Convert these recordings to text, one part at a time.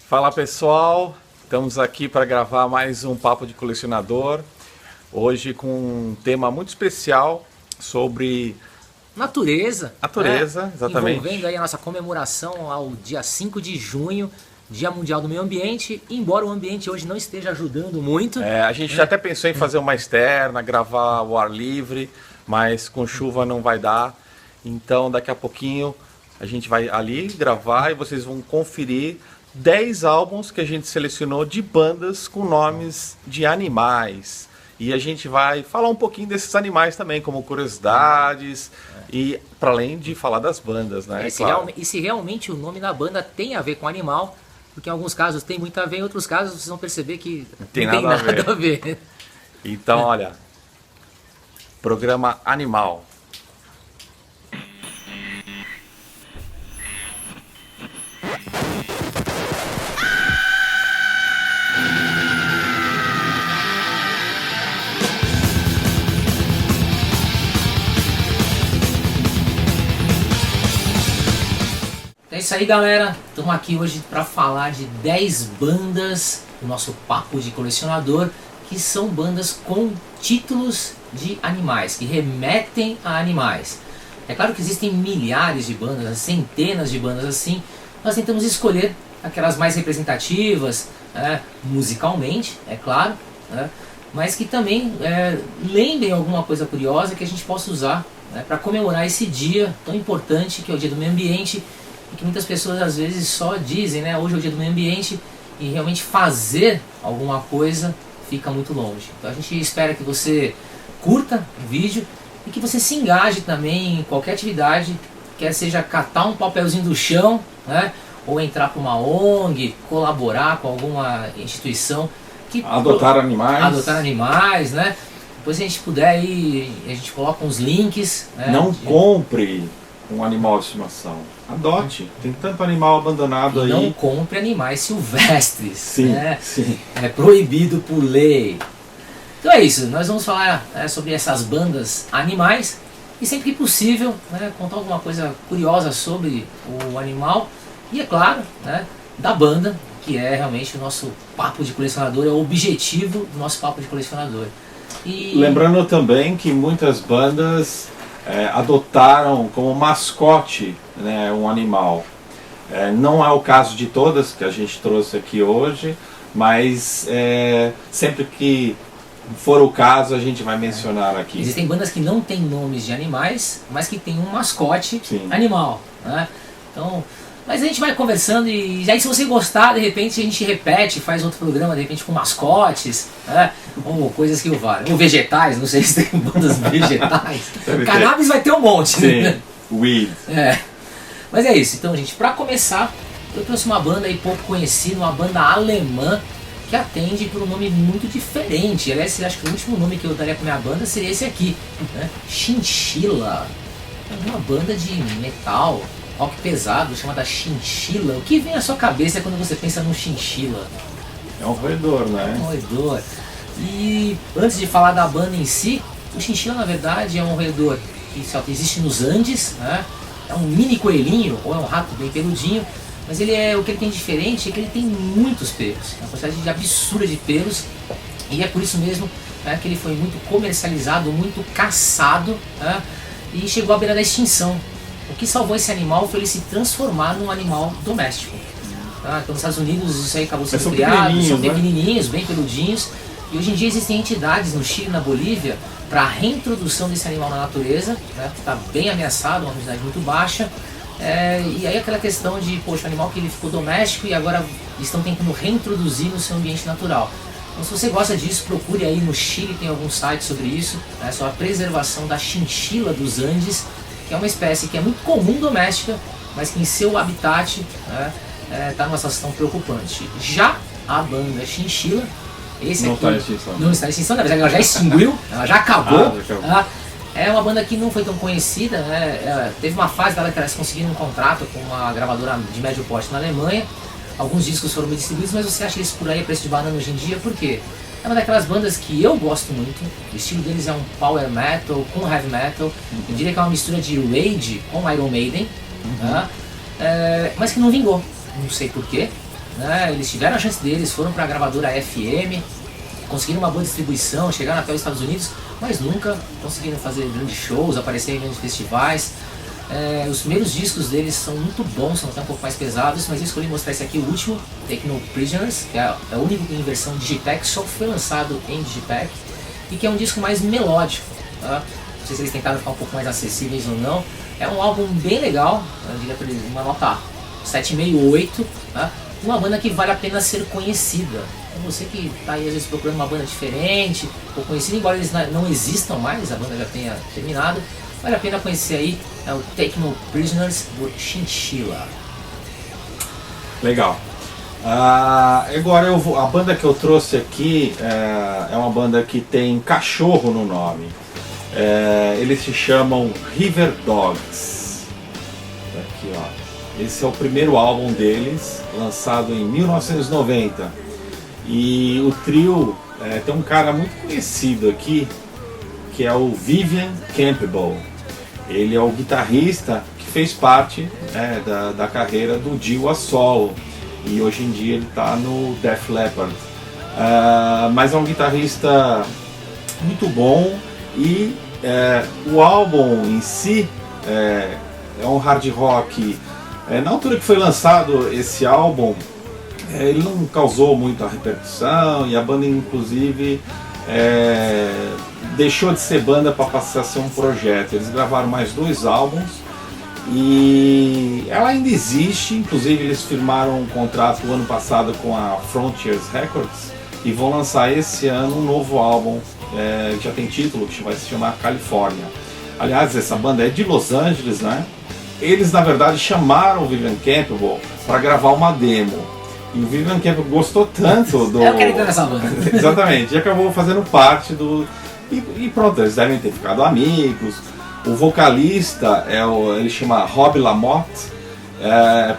Fala pessoal, estamos aqui para gravar mais um Papo de Colecionador. Hoje com um tema muito especial sobre natureza, exatamente. Envolvendo aí a nossa comemoração ao dia 5 de junho, Dia Mundial do Meio Ambiente, embora o ambiente hoje não esteja ajudando muito. A gente até pensou em fazer uma externa, gravar ao ar livre, mas com chuva não vai dar. Então daqui a pouquinho a gente vai ali gravar e vocês vão conferir 10 álbuns que a gente selecionou de bandas com nomes de animais. E a gente vai falar um pouquinho desses animais também, como curiosidades, e para além de falar das bandas, né? E se realmente o nome da banda tem a ver com animal, porque em alguns casos tem muito a ver, em outros casos vocês vão perceber que não tem nada a ver. Então, olha, programa Animal. É isso aí, galera. Estamos aqui hoje para falar de 10 bandas do nosso Papo de Colecionador, que são bandas com títulos de animais, que remetem a animais. É claro que existem milhares de bandas, centenas de bandas assim. Nós tentamos escolher aquelas mais representativas, musicalmente, é claro, mas que também lembrem alguma coisa curiosa que a gente possa usar para comemorar esse dia tão importante que é o Dia do Meio Ambiente. E que muitas pessoas às vezes só dizem, hoje é o dia do meio ambiente, e realmente fazer alguma coisa fica muito longe. Então a gente espera que você curta o vídeo e que você se engaje também em qualquer atividade, quer seja catar um papelzinho do chão, ou entrar para uma ONG, colaborar com alguma instituição que adotar animais, Depois se a gente puder aí, a gente coloca uns links. Não compre um animal de estimação. Adote. Tem tanto animal abandonado aí. Não compre animais silvestres. Sim. É proibido por lei. Então é isso. Nós vamos falar sobre essas bandas animais e sempre que possível contar alguma coisa curiosa sobre o animal e, é claro, da banda, que é realmente o nosso papo de colecionador, é o objetivo do nosso papo de colecionador. E lembrando também que muitas bandas adotaram como mascote um animal. Não é o caso de todas que a gente trouxe aqui hoje, mas sempre que for o caso a gente vai mencionar aqui. Existem bandas que não têm nomes de animais, mas que tem um mascote animal. Então, mas a gente vai conversando e aí se você gostar, de repente a gente repete, faz outro programa, de repente com mascotes, ou coisas que o valem. Ou vegetais, não sei se tem bandas vegetais. Cannabis vai ter um monte. Sim, weed. Mas é isso, então gente, pra começar, eu trouxe uma banda aí pouco conhecida, uma banda alemã, que atende por um nome muito diferente. Aliás, acho que o último nome que eu daria pra minha banda seria esse aqui, Chinchilla. É uma banda de metal, rock pesado, chamada Chinchilla. O que vem à sua cabeça quando você pensa num chinchila? É um roedor, É um roedor. E antes de falar da banda em si, o chinchila na verdade é um roedor que só existe nos Andes, é um mini coelhinho, ou é um rato bem peludinho, mas o que ele tem de diferente é que ele tem muitos pelos, uma quantidade absurda de pelos, e é por isso mesmo que ele foi muito comercializado, muito caçado, e chegou à beira da extinção. O que salvou esse animal foi ele se transformar num animal doméstico. Então nos Estados Unidos isso aí acabou sendo criado, são pequenininhos, bem peludinhos, e hoje em dia existem entidades no Chile e na Bolívia para a reintrodução desse animal na natureza, que está bem ameaçado, uma quantidade muito baixa. E aí aquela questão de, poxa, o animal que ele ficou doméstico e agora estão tentando reintroduzir no seu ambiente natural. Então se você gosta disso, procure aí no Chile, tem alguns sites sobre isso, sobre a preservação da chinchila dos Andes, que é uma espécie que é muito comum doméstica, mas que em seu habitat está numa situação preocupante. Já a banda Chinchilla, não está em extinção. Não está em extinção, na verdade ela já extinguiu, ela já acabou. É uma banda que não foi tão conhecida, teve uma fase dela que elas conseguiram um contrato com uma gravadora de médio porte na Alemanha. Alguns discos foram bem distribuídos, mas você acha isso por aí a preço de banana hoje em dia, por quê? É uma daquelas bandas que eu gosto muito, o estilo deles é um power metal com heavy metal, eu diria que é uma mistura de Rage com Iron Maiden, mas que não vingou, não sei porquê. né? Eles tiveram a chance deles, foram para a gravadora FM, conseguiram uma boa distribuição, chegaram até os Estados Unidos, mas nunca conseguiram fazer grandes shows, aparecer em grandes festivais. Os primeiros discos deles são muito bons, são até um pouco mais pesados, mas eu escolhi mostrar esse aqui, o último, Techno Prisoners, que é o único em versão Digipack, só foi lançado em Digipack, e que é um disco mais melódico, tá? Não sei se eles tentaram ficar um pouco mais acessíveis ou não. É um álbum bem legal, eu diria para eles uma nota 7,5, 8, tá? Uma banda que vale a pena ser conhecida. Então você que está aí às vezes procurando uma banda diferente, ou conhecida, embora eles não existam mais, a banda já tenha terminado, vale a pena conhecer aí, o Techno Prisoners do Chinchilla. Legal. Agora a banda que eu trouxe aqui é uma banda que tem cachorro no nome. Eles se chamam River Dogs. Aqui, ó. Esse é o primeiro álbum deles, lançado em 1990. E o trio tem um cara muito conhecido aqui, que é o Vivian Campbell. Ele é o guitarrista que fez parte da carreira do Dio a solo. E hoje em dia ele está no Def Leppard. Mas é um guitarrista muito bom e o álbum em si é um hard rock. Na altura que foi lançado esse álbum, ele não causou muita repercussão e a banda inclusive deixou de ser banda para passar a ser um projeto. Eles gravaram mais 2 álbuns e ela ainda existe, inclusive eles firmaram um contrato o ano passado com a Frontiers Records e vão lançar esse ano um novo álbum, que já tem título, que vai se chamar California. Aliás, essa banda é de Los Angeles, né? Eles na verdade chamaram o Vivian Campbell para gravar uma demo. E o Vivian Campbell gostou tanto do... Eu quero entrar nessa banda. Exatamente, e acabou fazendo parte do... E pronto, eles devem ter ficado amigos. O vocalista ele chama Rob Lamotte.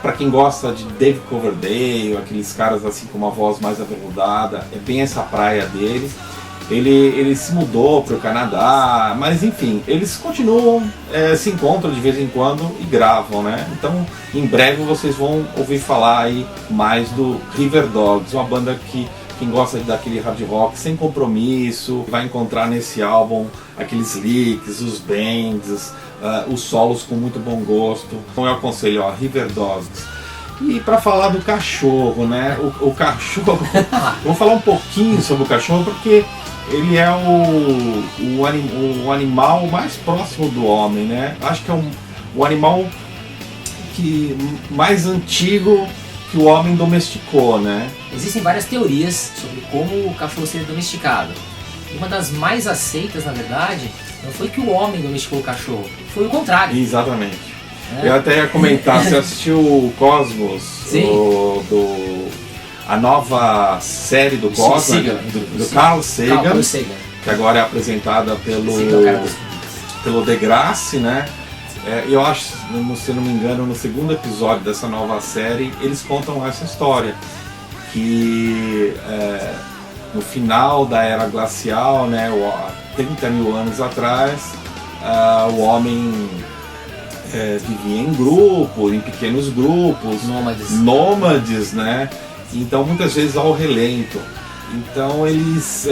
Para quem gosta de Dave Coverdale, aqueles caras assim com uma voz mais aveludada, é bem essa praia dele. Ele se mudou para o Canadá, mas enfim, eles continuam, se encontram de vez em quando e gravam, né? Então, em breve vocês vão ouvir falar aí mais do River Dogs, uma banda que quem gosta daquele hard rock sem compromisso vai encontrar nesse álbum aqueles licks, os bends, os solos com muito bom gosto. Então eu aconselho, River Dogs. E para falar do cachorro, né? O cachorro, vou falar um pouquinho sobre o cachorro porque ele é o animal mais próximo do homem, né? Acho que é o animal mais antigo que o homem domesticou, né? Existem várias teorias sobre como o cachorro seria domesticado. E uma das mais aceitas, na verdade, não foi que o homem domesticou o cachorro, foi o contrário. Exatamente. Eu até ia comentar, você assistiu o Cosmos? Sim. A nova série do Cosmos, do Carl Sagan, que agora é apresentada pelo Degrassi, né? Eu acho, se não me engano, no segundo episódio dessa nova série, eles contam essa história. Que no final da Era Glacial, né, 30 mil anos atrás, o homem vivia em grupo, em pequenos grupos, nômades, né? Então muitas vezes ao relento. Então eles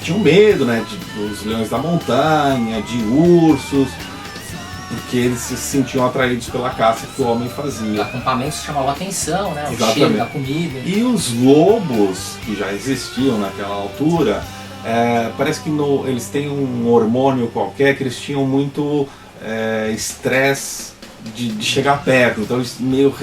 tinham medo, né, dos leões da montanha, de ursos, porque eles se sentiam atraídos pela caça que o homem fazia. Os acampamentos chamavam a atenção, né? O Exatamente. cheiro da comida. E os lobos, que já existiam naquela altura, parece que eles têm um hormônio qualquer que eles tinham muito estresse de chegar perto. Então eles meio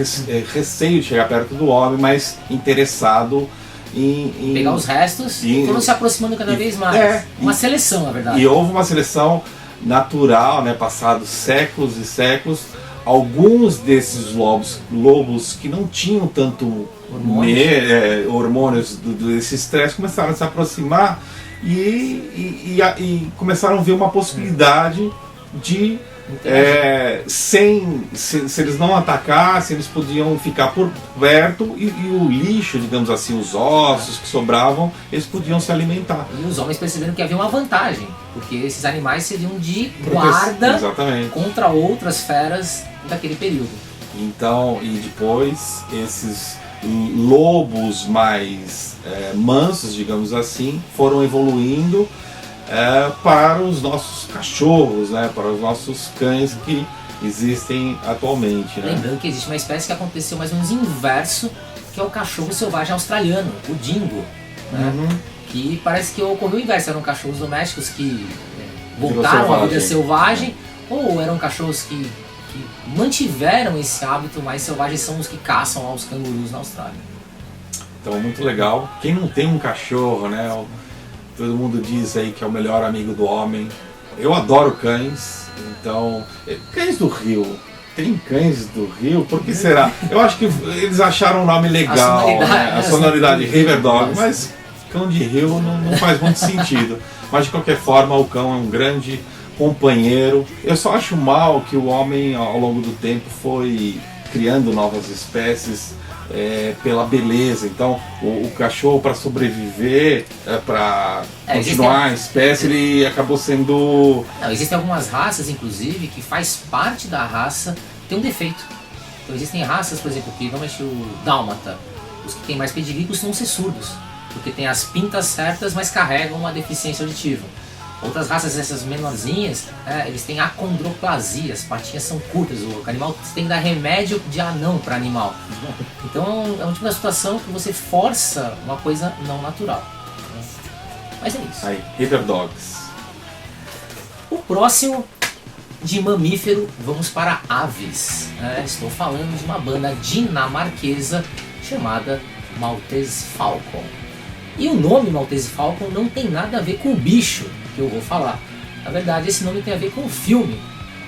receio de chegar perto do homem, mas interessado em pegar os restos e foram se aproximando cada vez mais. Uma seleção, na verdade. E houve uma seleção natural, né, passados séculos e séculos. Alguns desses lobos que não tinham tanto hormônios desse estresse começaram a se aproximar e começaram a ver uma possibilidade de se eles não atacassem, eles podiam ficar por perto e o lixo, digamos assim, os ossos que sobravam, eles podiam se alimentar. E os homens perceberam que havia uma vantagem, porque esses animais seriam de guarda contra outras feras daquele período. Então, e depois esses lobos mais mansos, digamos assim, foram evoluindo para os nossos cachorros, né, para os nossos cães que existem atualmente. Né? Lembrando que existe uma espécie que aconteceu mais ou menos inverso, que é o cachorro selvagem australiano, o dingo, né? Que parece que ocorreu o inverso, eram cachorros domésticos que voltaram à vida selvagem, ou eram cachorros que mantiveram esse hábito mais selvagem, são os que caçam aos cangurus na Austrália. Então, muito legal. Quem não tem um cachorro, né? Todo mundo diz aí que é o melhor amigo do homem. Eu adoro cães, então... Cães do Rio. Tem cães do Rio? Por que será? Eu acho que eles acharam um nome legal, a sonoridade River Dog, mas cão de rio não faz muito sentido. Mas de qualquer forma, o cão é um grande companheiro. Eu só acho mal que o homem, ao longo do tempo, foi criando novas espécies pela beleza. Então, o cachorro, para sobreviver, para continuar a espécie, ele acabou sendo... Não, existem algumas raças, inclusive, que faz parte da raça ter um defeito. Então, existem raças, por exemplo, que normalmente o dálmata, os que têm mais pedigree costumam ser surdos, porque tem as pintas certas, mas carregam uma deficiência auditiva. Outras raças, essas menorzinhas, eles têm acondroplasia, as patinhas são curtas, o animal tem que dar remédio de anão para animal. Então é um tipo de situação que você força uma coisa não natural. Mas é isso. Aí, River Dogs. O próximo, de mamífero, vamos para aves. Estou falando de uma banda dinamarquesa chamada Maltese Falcon. E o nome Maltese Falcon não tem nada a ver com o bicho que eu vou falar. Na verdade, esse nome tem a ver com o filme,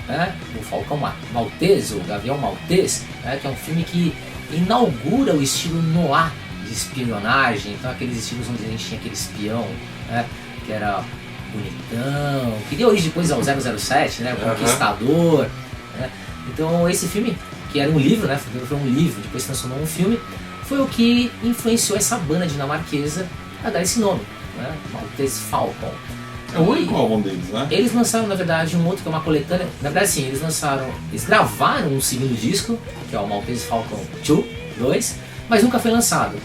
né? O Falcão Maltese, o Gavião Maltese, que é um filme que inaugura o estilo noir de espionagem. Então, aqueles estilos onde a gente tinha aquele espião, né? Que era bonitão, que deu origem depois ao 007, né? O Conquistador. Né? Então, esse filme, que era um livro, né? Foi um livro, depois se transformou em um filme, foi o que influenciou essa banda dinamarquesa a dar esse nome, né? Maltese Falcon. É o único álbum deles, né? Eles lançaram, na verdade, um outro que é uma coletânea. Na verdade, sim, eles gravaram um segundo disco, que é o Maltese Falcon 2, mas nunca foi lançado.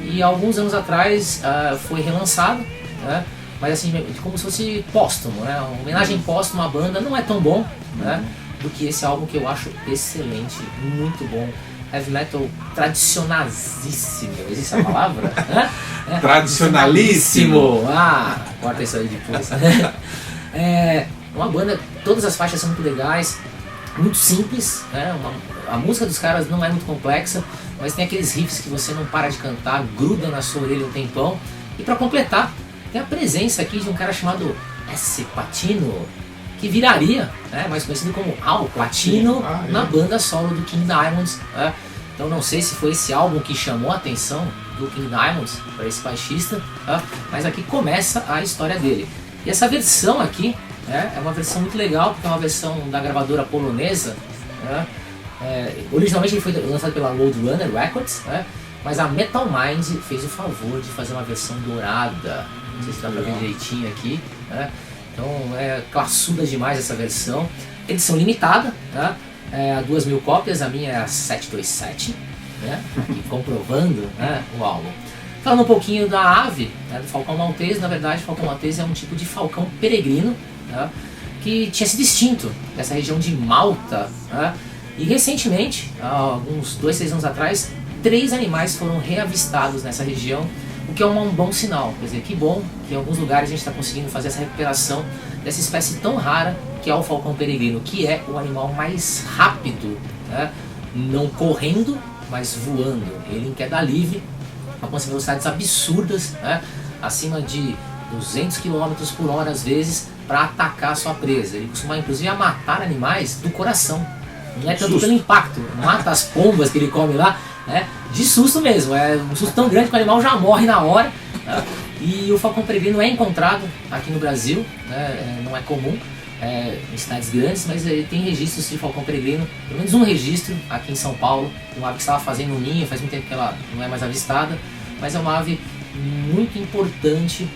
E alguns anos atrás foi relançado, né? Mas assim, como se fosse póstumo, né? Uma homenagem póstuma à banda, não é tão bom, né? Do que esse álbum que eu acho excelente, muito bom. Heavy metal tradicionalíssimo, existe essa palavra? Tradicionalíssimo! Corta isso aí depois. Uma banda, todas as faixas são muito legais, muito simples, né? A música dos caras não é muito complexa, mas tem aqueles riffs que você não para de cantar, gruda na sua orelha um tempão. E para completar, tem a presença aqui de um cara chamado S. Platino, que viraria, mais conhecido como Al Platino, na banda solo do King Diamonds. Então não sei se foi esse álbum que chamou a atenção do King Diamonds para esse baixista, mas aqui começa a história dele. E essa versão aqui é uma versão muito legal, porque é uma versão da gravadora polonesa. Originalmente ele foi lançado pela Roadrunner Records, mas a Metal Mind fez o favor de fazer uma versão dourada. Não sei se dá para ver direitinho aqui. Então é classuda demais essa versão. Edição limitada, a 2.000 cópias, a minha é a 727, aqui comprovando o álbum. Falando um pouquinho da ave, do Falcão Maltese. Na verdade, o Falcão Maltese é um tipo de falcão peregrino, que tinha sido extinto nessa região de Malta. E recentemente, há uns 2-3 anos atrás, 3 animais foram reavistados nessa região, o que é um bom sinal. Quer dizer, que bom que em alguns lugares a gente está conseguindo fazer essa recuperação dessa espécie tão rara que é o falcão peregrino, que é o animal mais rápido, não correndo, mas voando. Ele em queda livre, alcança velocidades absurdas, acima de 200 km por hora às vezes, para atacar a sua presa. Ele costuma inclusive matar animais do coração, não é tanto pelo impacto, mata as pombas que ele come lá, de susto mesmo, é um susto tão grande que o animal já morre na hora. E o falcão peregrino é encontrado aqui no Brasil, não é comum em cidades grandes, mas ele tem registros de falcão peregrino, pelo menos um registro aqui em São Paulo, uma ave que estava fazendo um ninho, faz muito tempo que ela não é mais avistada, mas é uma ave muito importante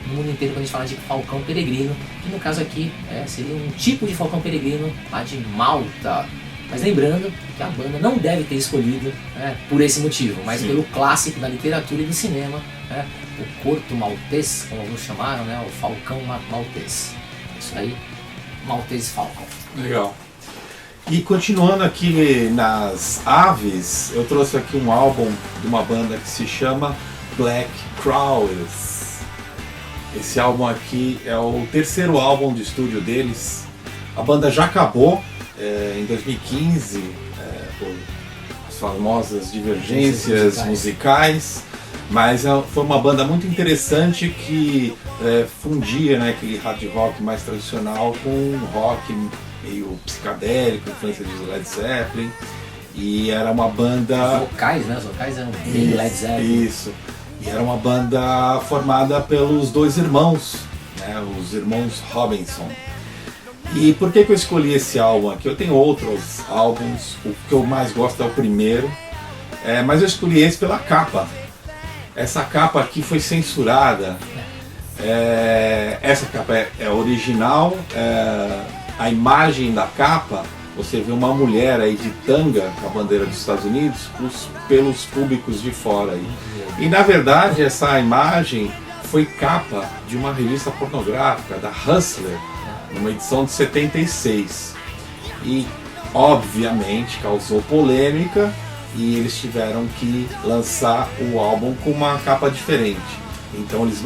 no mundo inteiro quando a gente fala de falcão peregrino, que no caso aqui seria um tipo de falcão peregrino lá de Malta. Mas lembrando que a banda não deve ter escolhido, né, por esse motivo, mas Sim. pelo clássico da literatura e do cinema, né, o Corto Maltês, como alguns chamaram, né, o Falcão Maltês. Isso aí, Maltese Falcon. Legal. E continuando aqui nas aves, eu trouxe aqui um álbum de uma banda que se chama Black Crowes. Esse álbum aqui é o terceiro álbum de estúdio deles. A banda já acabou em 2015 por as famosas divergências musicais, mas foi uma banda muito interessante que fundia, né, aquele hard rock mais tradicional com um rock meio psicadélico, influência de Led Zeppelin, e era uma banda... Os vocais, né? Os vocais eram bem Led Zeppelin. Isso. E era uma banda formada pelos dois irmãos, né, os irmãos Robinson. E por que eu escolhi esse álbum aqui? Eu tenho outros álbuns, o que eu mais gosto é o primeiro, mas eu escolhi esse pela capa. Essa capa aqui foi censurada. Essa capa é original. A imagem da capa, você vê uma mulher aí de tanga com a bandeira dos Estados Unidos pelos públicos de fora aí. E na verdade essa imagem foi capa de uma revista pornográfica da Hustler, numa edição de 76. E obviamente causou polêmica e eles tiveram que lançar o álbum com uma capa diferente. Então eles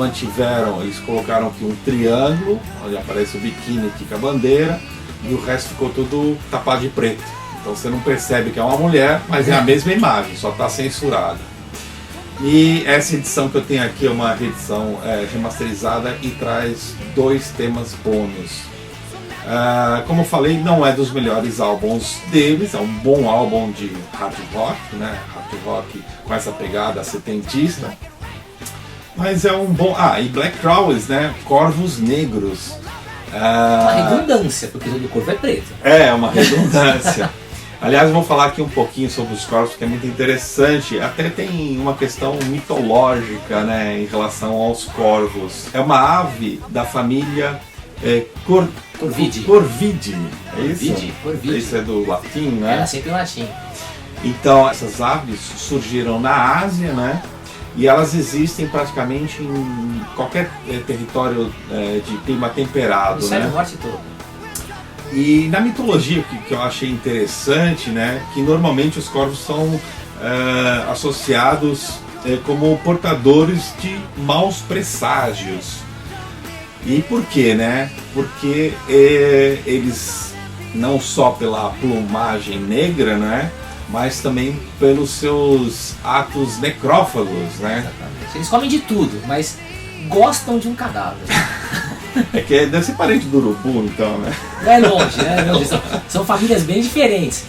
colocaram aqui um triângulo, onde aparece o biquíni aqui com a bandeira, e o resto ficou tudo tapado de preto. Então você não percebe que é uma mulher, mas é a mesma imagem, só está censurada. E essa edição que eu tenho aqui é uma edição remasterizada e traz 2 temas bônus. Como eu falei, não é dos melhores álbuns deles, é um bom álbum de hard rock, né? Hard rock com essa pegada setentista. Mas é um bom... e Black Crowes, né? Corvos Negros. Uma redundância, porque todo corvo é preto. É, uma redundância. Aliás, eu vou falar aqui um pouquinho sobre os corvos, que é muito interessante. Até tem uma questão mitológica, né, em relação aos corvos. É uma ave da família Corvide. Corvide. É isso? Corvide. Isso é do latim, né? Era sempre em latim. Então, essas aves surgiram na Ásia, né? E elas existem praticamente em qualquer território de clima temperado, Isso é né? o norte todo. E na mitologia, que eu achei interessante, né? Que normalmente os corvos são associados como portadores de maus presságios. E por quê, né? Porque eles, não só pela plumagem negra, né? Mas também pelos seus atos necrófagos, né? Exatamente. Eles comem de tudo, mas gostam de um cadáver. É que deve ser parente do urubu, então, né? Não é longe, né? São famílias bem diferentes.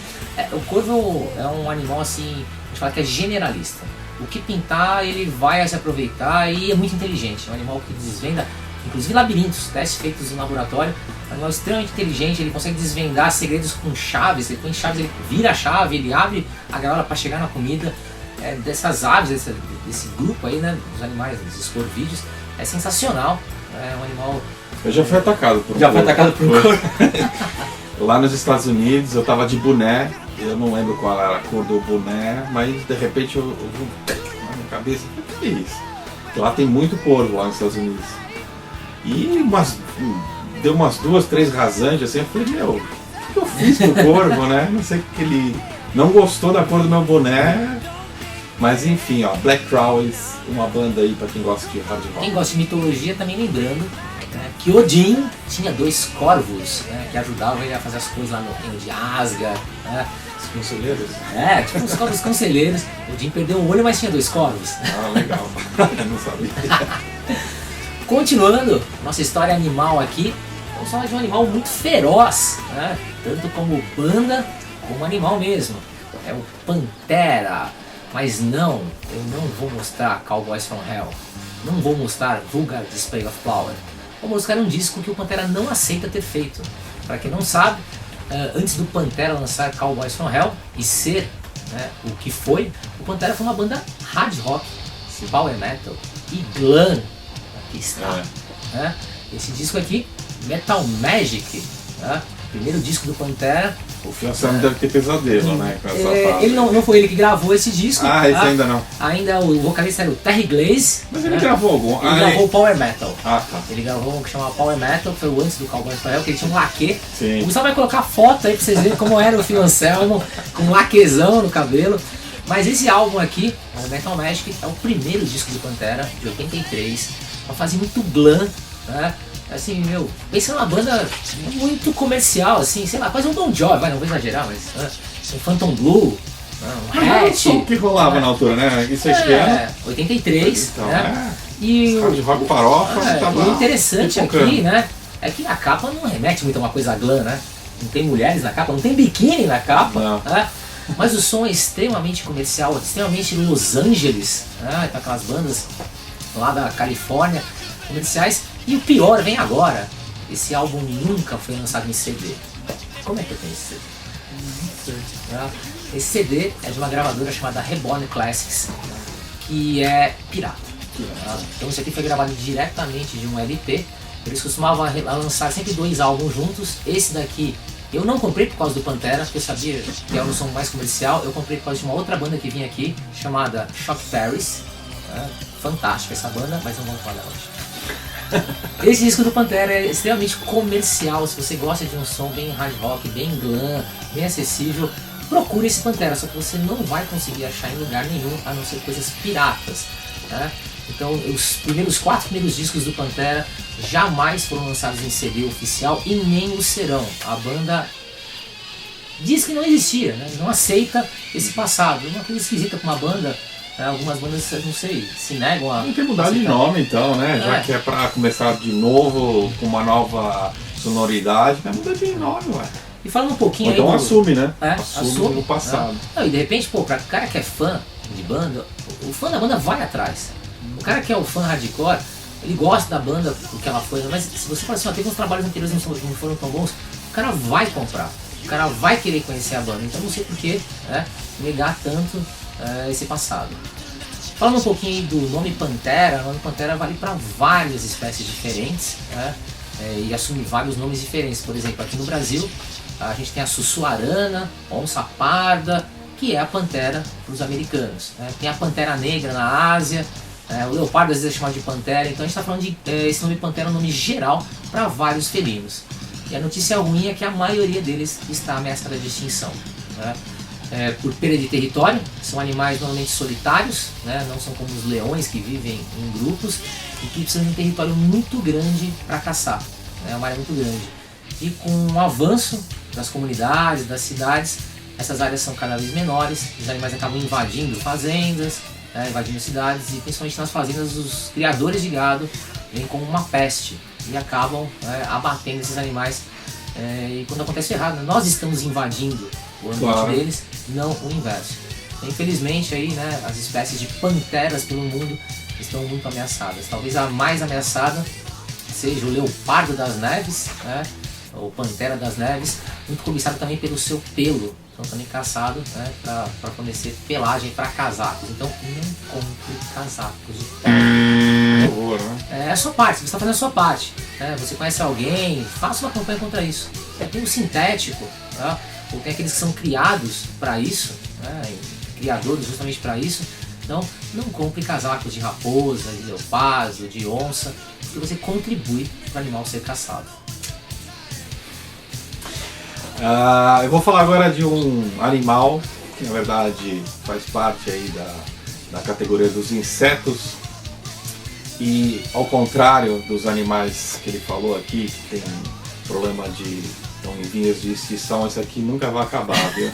O corvo é um animal assim, a gente fala que é generalista. O que pintar, ele vai se aproveitar e é muito inteligente. É um animal que desvenda, inclusive labirintos, testes feitos em laboratório. É um animal extremamente inteligente, ele consegue desvendar segredos com chaves. Ele põe chaves, ele vira a chave, ele abre a gaiola para chegar na comida. Dessas aves, desse grupo aí, né, dos animais, dos corvídeos, é sensacional. É um animal... Eu já fui atacado por um Já foi corvo. atacado por um corvo? Lá nos Estados Unidos, eu tava de boné, eu não lembro qual era a cor do boné, mas de repente eu vi na minha cabeça, o que é isso? Porque lá tem muito corvo lá nos Estados Unidos. E deu umas 2, 3 rasantes assim, eu falei, meu, o que eu fiz pro corvo, né? Não sei que ele não gostou da cor do meu boné. Mas enfim, ó, Black Crowes, uma banda aí pra quem gosta de hard rock. Quem gosta de mitologia também lembrando, né, que Odin tinha 2 corvos, né, que ajudavam ele a fazer as coisas lá no reino de Asgard, né? Os conselheiros? Tipo os corvos conselheiros. Odin perdeu um olho, mas tinha 2 corvos. Legal. Eu não sabia. Continuando nossa história animal aqui, vamos falar de um animal muito feroz, né? Tanto como banda, como animal mesmo. É o Pantera. Mas não, eu não vou mostrar Cowboys from Hell. Não vou mostrar Vulgar Display of Power. Vou mostrar um disco que o Pantera não aceita ter feito. Para quem não sabe, antes do Pantera lançar Cowboys from Hell e ser, né, o que foi, o Pantera foi uma banda hard rock, power metal e glam. Aqui está. Né? Esse disco aqui, Metal Magic, né? Primeiro disco do Pantera, O Phil Anselmo deve ter pesadelo, né? Com essa fase. Ele não foi ele que gravou esse disco. Esse ainda não. Ainda o vocalista era o Terry Glaze. Mas ele gravou algum? Ele gravou o Power Metal. Tá. Ele gravou um que chamava Power Metal, que foi o antes do Cowboy Rafael, que ele tinha um laque. Sim. O Gustavo vai colocar foto aí pra vocês verem como era o Phil Anselmo, com um laquezão no cabelo. Mas esse álbum aqui, o Metal Magic, é o primeiro disco do Pantera, de 83. Uma fase muito glam, né? Assim, pensa numa banda muito comercial, assim, sei lá, quase um Bon Jovi, não vou exagerar, mas um Phantom Blue, um Hatch. O que rolava na altura, né? Isso é 83, então, né? E de rock farofa, o interessante aqui, né, é que a capa não remete muito a uma coisa glam, né? Não tem mulheres na capa, não tem biquíni na capa, né? Mas o som é extremamente comercial, extremamente Los Angeles, né? Aquelas bandas lá da Califórnia, comerciais. E o pior vem agora, esse álbum nunca foi lançado em CD. Como é que eu tenho esse CD? Não sei. Esse CD é de uma gravadora chamada Reborn Classics, que é pirata. Então isso aqui foi gravado diretamente de um LP. Eles costumavam lançar sempre 2 álbuns juntos. Esse daqui eu não comprei por causa do Pantera, porque eu sabia que era um som mais comercial. Eu comprei por causa de uma outra banda que vinha aqui, chamada Shock Paris. Fantástica essa banda, mas não vamos falar hoje. Esse disco do Pantera é extremamente comercial. Se você gosta de um som bem hard rock, bem glam, bem acessível, procure esse Pantera, só que você não vai conseguir achar em lugar nenhum, a não ser coisas piratas, né? Então os 4 primeiros discos do Pantera jamais foram lançados em CD oficial e nem o serão. A banda diz que não existia, né? Não aceita esse passado. É uma coisa esquisita para uma banda. Algumas bandas, não sei, se negam a... Tem que mudar de nome então, né? Já que é pra começar de novo, com uma nova sonoridade, vai mudar de nome, ué. E falando um pouquinho então aí... assume, né? Assume o passado. Não, e de repente, pra cara que é fã de banda, o fã da banda vai atrás. O cara que é o fã hardcore, ele gosta da banda, do que ela foi, mas se você falar assim, teve uns trabalhos anteriores que não foram tão bons, o cara vai comprar. O cara vai querer conhecer a banda. Então não sei por que negar tanto esse passado. Falando um pouquinho do nome Pantera, o nome Pantera vale para várias espécies diferentes, né? E assume vários nomes diferentes. Por exemplo, aqui no Brasil a gente tem a sussuarana, onça parda, que é a pantera para os americanos, né? Tem a pantera negra na Ásia, o leopardo às vezes é chamado de pantera. Então a gente está falando de esse nome Pantera é um nome geral para vários felinos. E a notícia ruim é que a maioria deles está ameaçada de extinção, né? Por perda de território, são animais normalmente solitários, né? Não são como os leões que vivem em grupos e que precisam de um território muito grande para caçar, né? Uma área muito grande. E com o avanço das comunidades, das cidades, essas áreas são cada vez menores, os animais acabam invadindo fazendas, invadindo cidades e principalmente nas fazendas os criadores de gado vêm como uma peste e acabam abatendo esses animais. E quando acontece errado, nós estamos invadindo o ambiente deles, não o inverso. Infelizmente aí, né, as espécies de panteras pelo mundo estão muito ameaçadas. Talvez a mais ameaçada seja o leopardo das neves, né, ou pantera das neves, muito cobiçado também pelo seu pelo. Então também caçado, né, para fornecer pelagem para casacos. Então não compre casacos de pele. É a sua parte, você está fazendo a sua parte, né? Você conhece alguém, faça uma campanha contra isso. Tem o sintético, tá? Ou tem aqueles que são criados para isso, né? Criadores justamente para isso. Então não compre casacos de raposa, de leopardo, de onça, porque você contribui para o animal ser caçado. Eu vou falar agora de um animal que na verdade faz parte aí da categoria dos insetos e ao contrário dos animais que ele falou aqui, que tem problema de estão em vias de extinção, isso aqui nunca vai acabar, viu?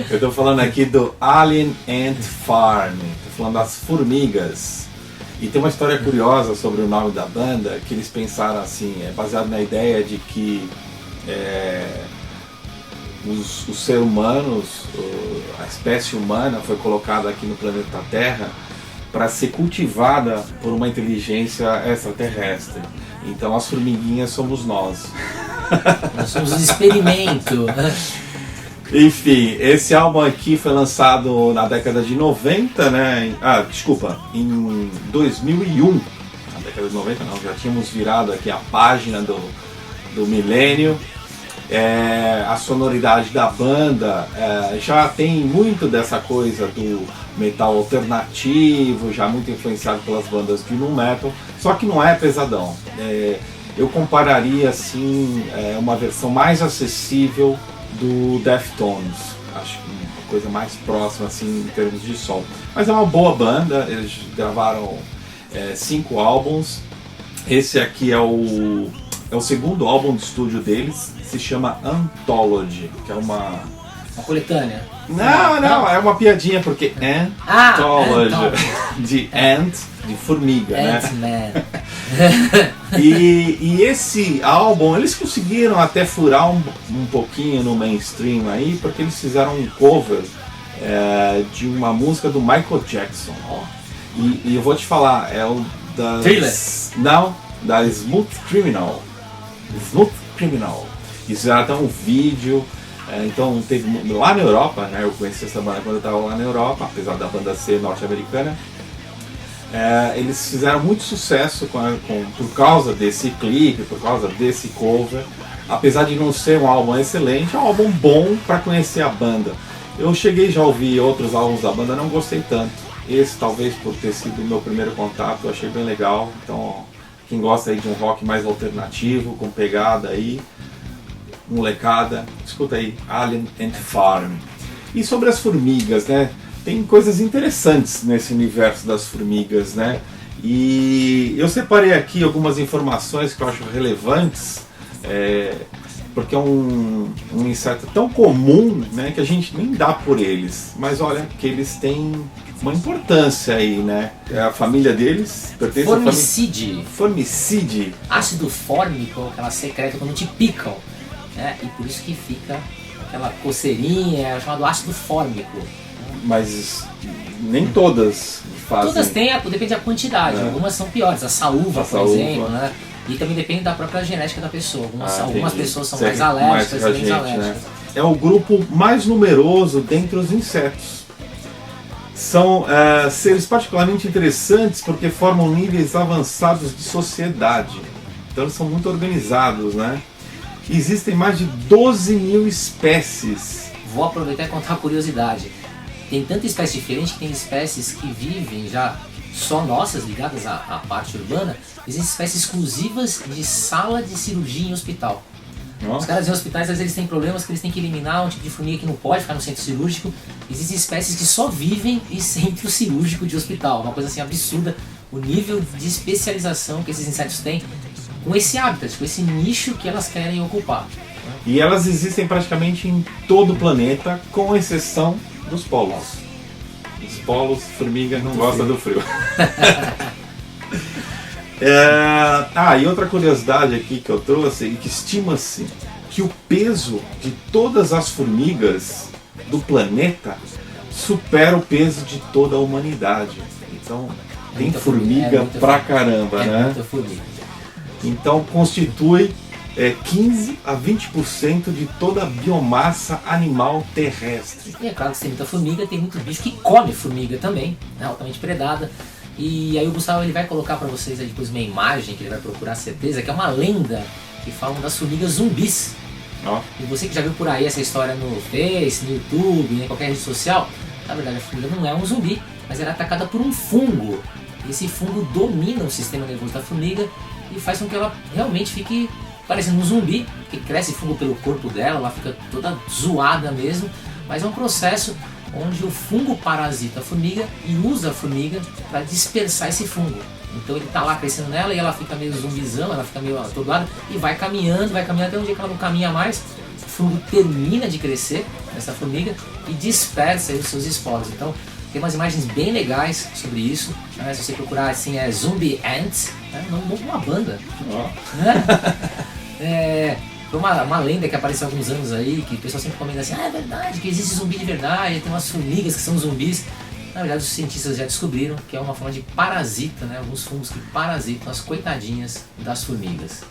Eu tô falando aqui do Alien Ant Farm, tô falando das formigas. E tem uma história curiosa sobre o nome da banda, que eles pensaram assim, baseado na ideia de que os seres humanos, a espécie humana foi colocada aqui no planeta Terra para ser cultivada por uma inteligência extraterrestre. Então as formiguinhas somos nós. Nós somos um experimento. Enfim, esse álbum aqui foi lançado na década de 90, né? Em 2001. Na década de 90 não, já tínhamos virado aqui a página do milênio. A sonoridade da banda já tem muito dessa coisa do metal alternativo, já muito influenciado pelas bandas de nu metal, só que não é pesadão. Eu compararia assim uma versão mais acessível do Deftones, acho que uma coisa mais próxima assim em termos de som. Mas é uma boa banda, eles gravaram 5 álbuns. Esse aqui é o segundo álbum de estúdio deles, se chama Anthology, que é uma coletânea. Não, é uma piadinha, porque Anthology, de ant, de formiga, né? E esse álbum, eles conseguiram até furar um pouquinho no mainstream aí, porque eles fizeram um cover de uma música do Michael Jackson. E eu vou te falar, é o da... Thriller? Não, da Smooth Criminal. E fizeram até um vídeo. Então teve lá na Europa, né? Eu conheci essa banda quando eu estava lá na Europa, apesar da banda ser norte-americana. Eles fizeram muito sucesso por causa desse clipe, por causa desse cover. Apesar de não ser um álbum excelente, é um álbum bom para conhecer a banda. Eu cheguei já a ouvir outros álbuns da banda, não gostei tanto. Esse talvez por ter sido o meu primeiro contato, eu achei bem legal. Então quem gosta aí de um rock mais alternativo, com pegada aí, molecada, escuta aí, Alien and Farm. E sobre as formigas, né? Tem coisas interessantes nesse universo das formigas, né? E eu separei aqui algumas informações que eu acho relevantes, porque é um inseto tão comum, né, que a gente nem dá por eles. Mas olha que eles têm uma importância aí, né? A família deles pertence Formicide. Formicide. Ácido fórmico, aquela secreta quando te picam, né? E por isso que fica aquela coceirinha, é chamado ácido fórmico. Mas nem todas fazem. Todas têm, depende da quantidade. Algumas são piores. A saúva, por exemplo, né? E também depende da própria genética da pessoa. Algumas pessoas são mais alérgicas e menos alérgicas. Né? É o grupo mais numeroso dentre os insetos. São seres particularmente interessantes porque formam níveis avançados de sociedade. Então eles são muito organizados, né? Existem mais de 12 mil espécies. Vou aproveitar e contar uma curiosidade. Tem tanta espécie diferente que tem espécies que vivem já só nossas, ligadas à parte urbana. Existem espécies exclusivas de sala de cirurgia em hospital. Nossa. Os caras em hospitais, às vezes eles têm problemas que eles têm que eliminar um tipo de formiga que não pode ficar no centro cirúrgico. Existem espécies que só vivem em centro cirúrgico de hospital. Uma coisa assim absurda, o nível de especialização que esses insetos têm com esse habitat, com esse nicho que elas querem ocupar. E elas existem praticamente em todo o planeta, com exceção dos polos. Os polos, formiga não gosta do frio. E outra curiosidade aqui que eu trouxe, que estima-se que o peso de todas as formigas do planeta supera o peso de toda a humanidade. Então tem formiga pra caramba, né? Muita formiga. Então constitui 15 a 20% de toda a biomassa animal terrestre. E é claro que tem muita formiga, tem muito bicho que come formiga também, né, altamente predada. E aí o Gustavo ele vai colocar para vocês aí depois uma imagem que ele vai procurar certeza, que é uma lenda que falam das formigas zumbis. E você que já viu por aí essa história no Face, no YouTube, em qualquer rede social, na verdade a formiga não é um zumbi, mas ela é atacada por um fungo. E esse fungo domina o sistema nervoso da formiga e faz com que ela realmente fique parecendo um zumbi, que cresce fungo pelo corpo dela, ela fica toda zoada mesmo, mas é um processo onde o fungo parasita a formiga e usa a formiga para dispersar esse fungo. Então ele está lá crescendo nela e ela fica meio zumbizão, ela fica meio atordoada e vai caminhando até um dia que ela não caminha mais, o fungo termina de crescer nessa formiga e dispersa os seus esporos. Então tem umas imagens bem legais sobre isso, né? Se você procurar assim, Zombie Ants, é uma banda. Foi uma lenda que apareceu há alguns anos aí, que o pessoal sempre comenta assim, é verdade, que existe zumbi de verdade, tem umas formigas que são zumbis. Na verdade os cientistas já descobriram que é uma forma de parasita, né? Alguns fungos que parasitam as coitadinhas das formigas.